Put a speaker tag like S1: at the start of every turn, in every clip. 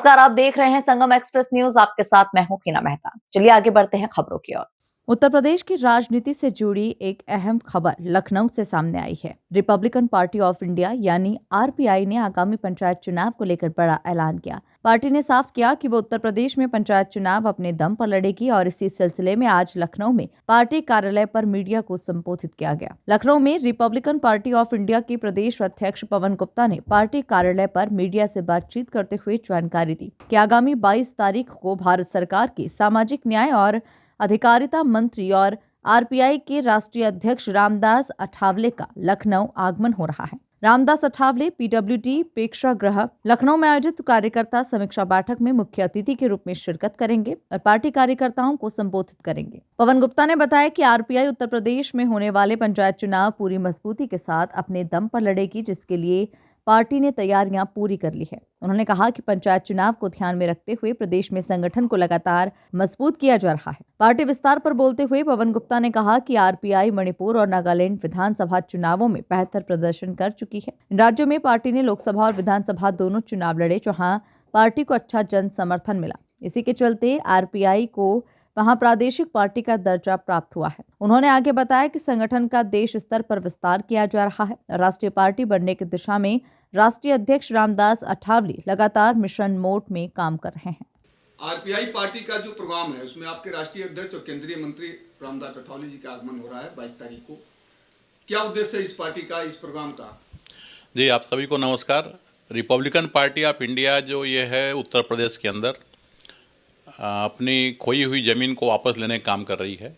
S1: नमस्कार, आप देख रहे हैं संगम एक्सप्रेस न्यूज। आपके साथ मैं हूं हिना मेहता। चलिए आगे बढ़ते हैं खबरों की ओर। उत्तर प्रदेश की राजनीति से जुड़ी एक अहम खबर लखनऊ से सामने आई है। रिपब्लिकन पार्टी ऑफ इंडिया यानी आरपीआई ने आगामी पंचायत चुनाव को लेकर बड़ा ऐलान किया। पार्टी ने साफ किया कि वो उत्तर प्रदेश में पंचायत चुनाव अपने दम पर लड़ेगी और इसी सिलसिले में आज लखनऊ में पार्टी कार्यालय पर मीडिया को संबोधित किया गया। लखनऊ में रिपब्लिकन पार्टी ऑफ इंडिया के प्रदेश अध्यक्ष पवन गुप्ता ने पार्टी कार्यालय पर मीडिया से बातचीत करते हुए जानकारी दी कि आगामी 22 तारीख को भारत सरकार की सामाजिक न्याय और अधिकारिता मंत्री और आरपीआई के राष्ट्रीय अध्यक्ष रामदास अठावले का लखनऊ आगमन हो रहा है। रामदास अठावले पीडब्ल्यूडी प्रेक्षागृह लखनऊ में आयोजित कार्यकर्ता समीक्षा बैठक में मुख्य अतिथि के रूप में शिरकत करेंगे और पार्टी कार्यकर्ताओं को संबोधित करेंगे। पवन गुप्ता ने बताया कि आरपीआई उत्तर प्रदेश में होने वाले पंचायत चुनाव पूरी मजबूती के साथ अपने दम पर लड़ेगी, जिसके लिए पार्टी ने तैयारियां पूरी कर ली है। उन्होंने कहा कि पंचायत चुनाव को ध्यान में रखते हुए प्रदेश में संगठन को लगातार मजबूत किया जा रहा है। पार्टी विस्तार पर बोलते हुए पवन गुप्ता ने कहा कि आरपीआई मणिपुर और नागालैंड विधानसभा चुनावों में बेहतर प्रदर्शन कर चुकी है। इन राज्यों में पार्टी ने लोकसभा और विधानसभा दोनों चुनाव लड़े, जहां पार्टी को अच्छा जन समर्थन मिला। इसी के चलते आरपीआई को वहां प्रादेशिक पार्टी का दर्जा प्राप्त हुआ है। उन्होंने आगे बताया कि संगठन का देश स्तर पर विस्तार किया जा रहा है। राष्ट्रीय पार्टी बनने की दिशा में राष्ट्रीय अध्यक्ष रामदास अठावले लगातार मिशन मोड में काम कर रहे हैं।
S2: आरपीआई पार्टी का जो प्रोग्राम है उसमें आपके राष्ट्रीय अध्यक्ष और केंद्रीय मंत्री रामदास अठावले जी का आगमन हो रहा है 22 तारीख को। क्या उद्देश्य है इस पार्टी का, इस प्रोग्राम का?
S3: जी, आप सभी को नमस्कार। रिपब्लिकन पार्टी ऑफ इंडिया जो ये है उत्तर प्रदेश के अंदर अपनी खोई हुई ज़मीन को वापस लेने का काम कर रही है।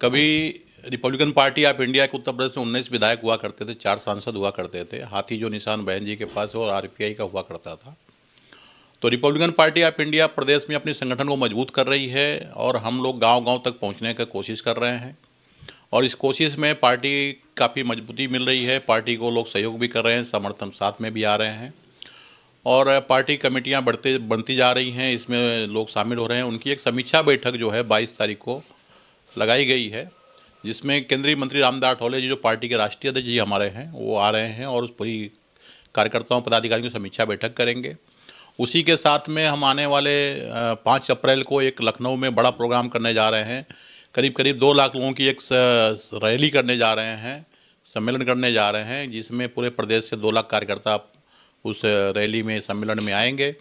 S3: कभी रिपब्लिकन पार्टी ऑफ इंडिया के उत्तर प्रदेश में 19 विधायक हुआ करते थे, 4 सांसद हुआ करते थे। हाथी जो निशान बहन जी के पास है और आरपीआई का हुआ करता था। तो रिपब्लिकन पार्टी ऑफ इंडिया प्रदेश में अपने संगठन को मजबूत कर रही है और हम लोग गांव-गांव तक पहुंचने की कोशिश कर रहे हैं और इस कोशिश में पार्टी काफ़ी मजबूती मिल रही है। पार्टी को लोग सहयोग भी कर रहे हैं, समर्थन साथ में भी आ रहे हैं और पार्टी कमेटियां बनती जा रही हैं, इसमें लोग शामिल हो रहे हैं। उनकी एक समीक्षा बैठक जो है 22 तारीख को लगाई गई है, जिसमें केंद्रीय मंत्री रामदास अठावले जी जो पार्टी के राष्ट्रीय अध्यक्ष जी हमारे हैं वो आ रहे हैं और उस पूरी कार्यकर्ताओं पदाधिकारियों की समीक्षा बैठक करेंगे। उसी के साथ में हम आने वाले 5 अप्रैल को एक लखनऊ में बड़ा प्रोग्राम करने जा रहे हैं। करीब 2 लाख लोगों की एक रैली करने जा रहे हैं, सम्मेलन करने जा रहे हैं, जिसमें पूरे प्रदेश से 2 लाख कार्यकर्ता उस रैली में सम्मेलन में आएंगे।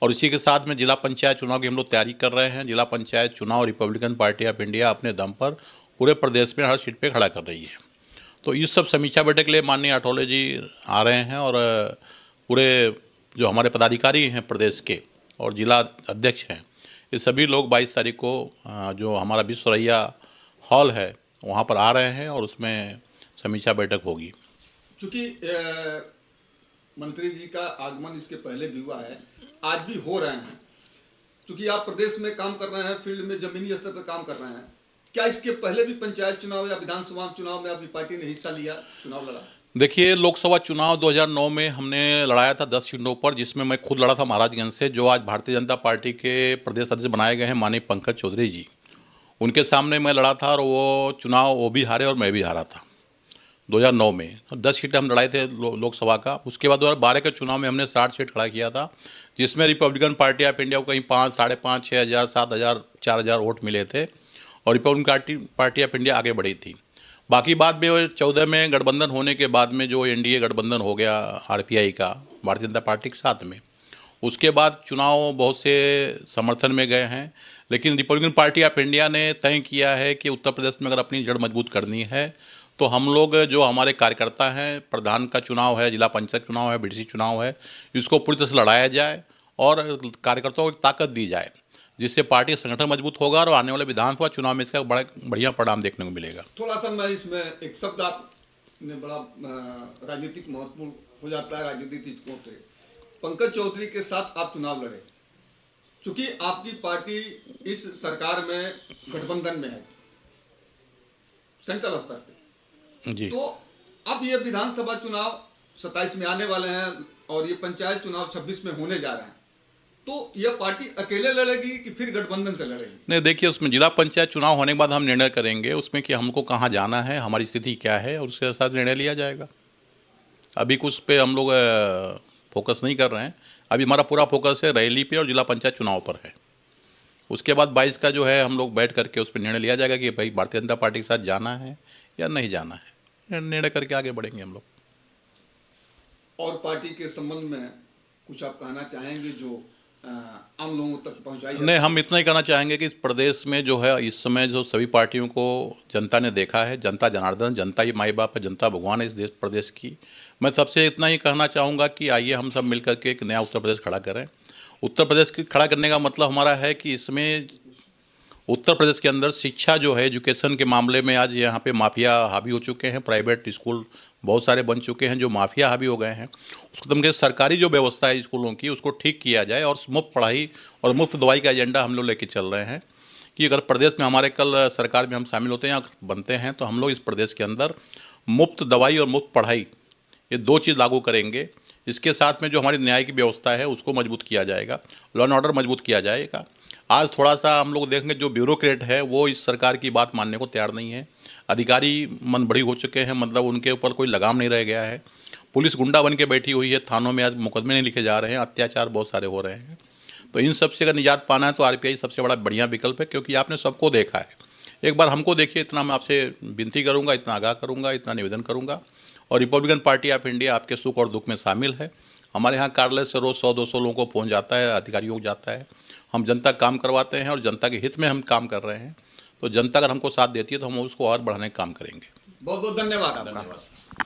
S3: और इसी के साथ में जिला पंचायत चुनाव की हम लोग तैयारी कर रहे हैं। जिला पंचायत चुनाव रिपब्लिकन पार्टी ऑफ इंडिया अपने दम पर पूरे प्रदेश में हर सीट पे खड़ा कर रही है। तो इस सब समीक्षा बैठक के लिए माननीय अठावले जी आ रहे हैं और पूरे जो हमारे पदाधिकारी हैं प्रदेश के और जिला अध्यक्ष हैं, ये सभी लोग 22 तारीख को जो हमारा विश्वरैया हॉल है वहाँ पर आ रहे हैं और उसमें समीक्षा बैठक होगी।
S2: चूँकि मंत्री जी का आगमन इसके पहले भी हुआ है, आज भी हो रहे हैं। चूँकि आप प्रदेश में काम कर रहे हैं, फील्ड में जमीनी स्तर पर काम कर रहे हैं, क्या इसके पहले भी पंचायत चुनाव या विधानसभा चुनाव में आपकी पार्टी ने हिस्सा लिया, चुनाव लड़ा?
S3: देखिए, लोकसभा चुनाव 2009 में हमने लड़ाया था 10 सीटों पर, जिसमें मैं खुद लड़ा था महाराजगंज से। जो आज भारतीय जनता पार्टी के प्रदेश अध्यक्ष बनाए गए हैं माननीय पंकज चौधरी जी, उनके सामने मैं लड़ा था और वो चुनाव वो भी हारे और मैं भी हारा था 2009 में। तो 10 सीटें हम लड़ाए थे लोकसभा का। उसके बाद 2012 के चुनाव में हमने 60 सीट खड़ा किया था, जिसमें रिपब्लिकन पार्टी ऑफ इंडिया को कहीं 5, 5.5, 6,000, 7,000, 4,000 वोट मिले थे और रिपब्लिकन पार्टी ऑफ इंडिया आगे बढ़ी थी। बाकी बाद में 14 में गठबंधन होने के बाद में जो एनडीए गठबंधन हो गया आरपीआई का भारतीय जनता पार्टी के साथ में, उसके बाद चुनाव बहुत से समर्थन में गए हैं। लेकिन रिपब्लिकन पार्टी ऑफ इंडिया ने तय किया है कि उत्तर प्रदेश में अगर अपनी जड़ मजबूत करनी है तो हम लोग जो हमारे कार्यकर्ता हैं, प्रधान का चुनाव है, जिला पंचायत चुनाव है, बीडीसी चुनाव है, इसको पूरी तरह से लड़ाया जाए और कार्यकर्ताओं को ताकत दी जाए, जिससे पार्टी संगठन मजबूत होगा और आने वाले विधानसभा चुनाव में इसका बड़ा बढ़िया परिणाम देखने को मिलेगा।
S2: थोड़ा सा मैं इसमें एक शब्द आपने बड़ा राजनीतिक महत्वपूर्ण हो जाता है राजनीतिक से। पंकज चौधरी के साथ आप चुनाव लड़े, चूंकि आपकी पार्टी इस सरकार में गठबंधन में है सेंट्रल स्तर पे
S3: जी।
S2: तो अब ये विधानसभा चुनाव 27 में आने वाले हैं और ये पंचायत चुनाव 26 में होने जा रहे हैं, तो यह पार्टी अकेले लड़ेगी कि फिर गठबंधन से लड़ेगी?
S3: नहीं, देखिए, उसमें जिला पंचायत चुनाव होने के बाद हम निर्णय करेंगे उसमें कि हमको कहाँ जाना है, हमारी स्थिति क्या है, और उसके साथ निर्णय लिया जाएगा। अभी कुछ पे हम लोग फोकस नहीं कर रहे हैं। अभी हमारा पूरा फोकस है रैली पे और जिला पंचायत चुनाव पर है। उसके बाद 22 का जो है हम लोग बैठ करके उस पर निर्णय लिया जाएगा कि भाई भारतीय जनता पार्टी के साथ जाना है या नहीं जाना है, निर्णय करके आगे बढ़ेंगे हम लोग।
S2: और पार्टी के संबंध में कुछ आप कहना चाहेंगे जो आम लोगों तक पहुंचाई
S3: नहीं, हम इतना ही कहना चाहेंगे कि इस प्रदेश में जो है इस समय जो सभी पार्टियों को जनता ने देखा है, जनता जनार्दन, जनता ही माई बाप है, जनता भगवान है इस देश प्रदेश की। मैं सबसे इतना ही कहना चाहूँगा कि आइए हम सब मिलकर के एक नया उत्तर प्रदेश खड़ा करें। उत्तर प्रदेश की खड़ा करने का मतलब हमारा है कि इसमें उत्तर प्रदेश के अंदर शिक्षा जो है, एजुकेशन के मामले में आज यहाँ पे माफिया हावी हो चुके हैं। प्राइवेट स्कूल बहुत सारे बन चुके हैं जो माफिया हावी हो गए हैं। उसको तुम के सरकारी जो व्यवस्था है स्कूलों की उसको ठीक किया जाए और मुफ्त पढ़ाई और मुफ्त दवाई का एजेंडा हम लोग लेके चल रहे हैं कि अगर प्रदेश में हमारे कल सरकार में हम शामिल होते हैं या बनते हैं तो हम लोग इस प्रदेश के अंदर मुफ्त दवाई और मुफ्त पढ़ाई ये 2 चीज़ लागू करेंगे। इसके साथ में जो हमारी न्याय की व्यवस्था है उसको मजबूत किया जाएगा, लॉ एंड ऑर्डर मजबूत किया जाएगा। आज थोड़ा सा हम लोग देखेंगे जो ब्यूरोक्रेट है वो इस सरकार की बात मानने को तैयार नहीं है। अधिकारी मन बड़ी हो चुके हैं, मतलब उनके ऊपर कोई लगाम नहीं रह गया है। पुलिस गुंडा बन के बैठी हुई है, थानों में आज मुकदमे नहीं लिखे जा रहे हैं, अत्याचार बहुत सारे हो रहे हैं। तो इन सब से अगर निजात पाना है तो आरपीआई सबसे बड़ा बढ़िया विकल्प है, क्योंकि आपने सबको देखा है। एक बार हमको देखिए, इतना मैं आपसे विनती करूँगा, इतना आगाह करूँगा, इतना निवेदन करूँगा। और रिपब्लिकन पार्टी ऑफ इंडिया आपके सुख और दुख में शामिल है। हमारे यहाँ कार्यालय से रोज़ 100-200 लोगों को फोन जाता है, अधिकारियों को जाता है। हम जनता काम करवाते हैं और जनता के हित में हम काम कर रहे हैं। तो जनता अगर हमको साथ देती है तो हम उसको और बढ़ाने का काम करेंगे।
S2: बहुत बहुत धन्यवाद आपका।
S3: धन्यवाद।